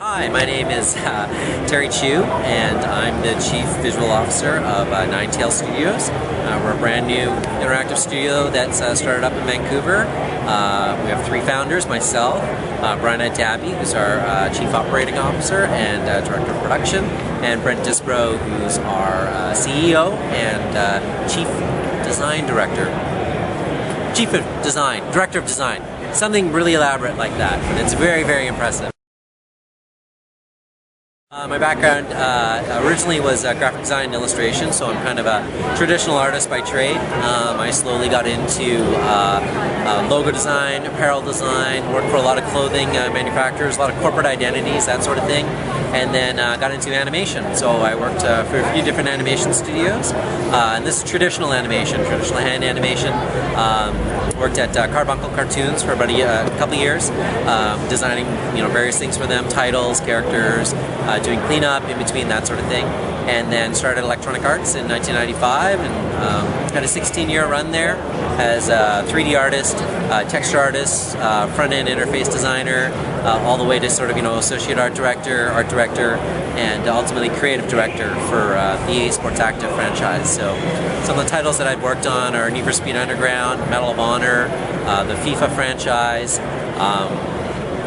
Hi, my name is Terry Chui, and I'm the Chief Visual Officer of Ninetail Studios. We're a brand new interactive studio that's started up in Vancouver. We have three founders, myself, Brian Adabi, who's our Chief Operating Officer and Director of Production, and Brent Disbrow, who's our CEO and Chief Design Director. Chief of Design, Director of Design. Something really elaborate like that, but it's very, very impressive. My background originally was graphic design and illustration, so I'm kind of a traditional artist by trade. I slowly got into logo design, apparel design, worked for a lot of clothing manufacturers, a lot of corporate identities, that sort of thing, and then got into animation. So I worked for a few different animation studios, and this is traditional animation, traditional hand animation. Worked at Carbuncle Cartoons for about a couple of years, designing various things for them, titles, characters, doing cleanup in between, that sort of thing. And then started Electronic Arts in 1995 and had a 16-year run there as a 3D artist, texture artist, front-end interface designer, all the way to sort of associate art director, and ultimately creative director for the EA Sports Active franchise. So some of the titles that I've worked on are Need for Speed Underground, Medal of Honor, the FIFA franchise,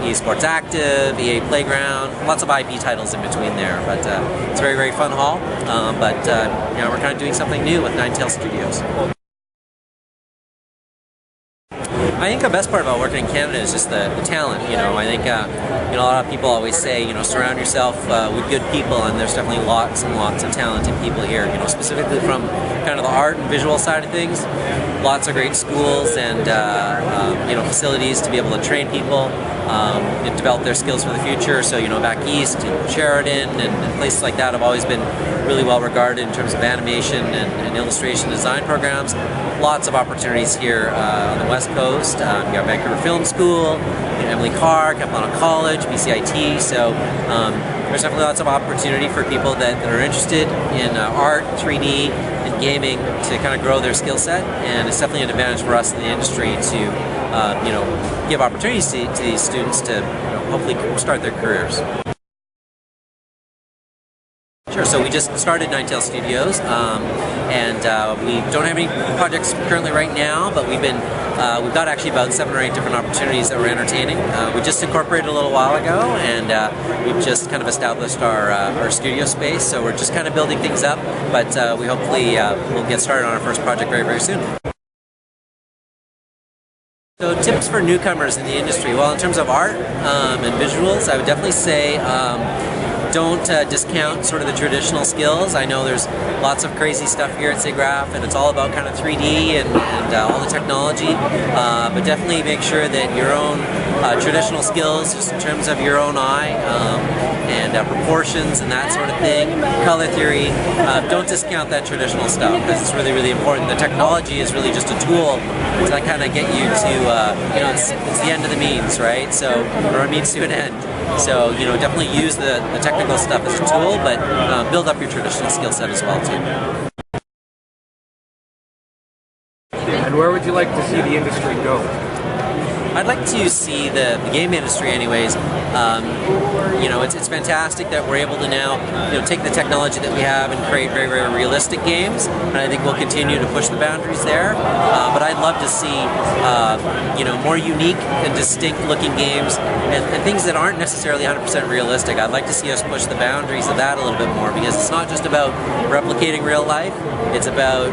EA Sports Active, EA Playground, lots of IP titles in between there. But it's a very, very fun haul. We're kind of doing something new with Ninetail Studios. I think the best part about working in Canada is just the talent. I think a lot of people always say surround yourself with good people, and there's definitely lots and lots of talented people here. Specifically from kind of the art and visual side of things, lots of great schools and facilities to be able to train people, develop their skills for the future. So back east, Sheridan and places like that have always been really well regarded in terms of animation and illustration design programs. Lots of opportunities here on the West Coast. You got Vancouver Film School, Emily Carr, Capilano College, BCIT. So there's definitely lots of opportunity for people that are interested in art, 3D, and gaming to kind of grow their skill set. And it's definitely an advantage for us in the industry to give opportunities to these students to hopefully start their careers. Sure, so we just started Ninetail Studios, and we don't have any projects currently right now, but we've got actually about 7 or 8 different opportunities that we're entertaining. We just incorporated a little while ago, and we've just kind of established our studio space, so we're just kind of building things up, but we hopefully will get started on our first project very, very soon. So tips for newcomers in the industry. Well, in terms of art and visuals, I would definitely say don't discount sort of the traditional skills. I know there's lots of crazy stuff here at SIGGRAPH, and it's all about kind of 3D and all the technology, but definitely make sure that your own traditional skills, just in terms of your own eye and proportions and that sort of thing, color theory, don't discount that traditional stuff, because it's really, really important. The technology is really just a tool to kind of get you to, it's the end of the means, right? So, or a means to an end. So, definitely use the technical stuff as a tool, but build up your traditional skill set as well, too. And where would you like to see the industry go? I'd like to see the game industry, anyways. It's fantastic that we're able to now take the technology that we have and create very, very realistic games, and I think we'll continue to push the boundaries there. But I'd love to see more unique and distinct looking games and things that aren't necessarily 100% realistic. I'd like to see us push the boundaries of that a little bit more, because it's not just about replicating real life. It's about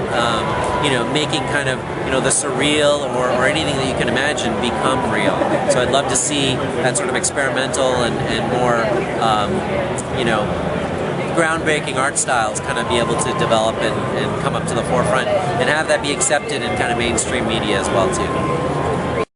making kind of the surreal or anything that you can imagine become real. So I'd love to see that sort of experimental and more groundbreaking art styles kind of be able to develop and come up to the forefront, and have that be accepted in kind of mainstream media as well too.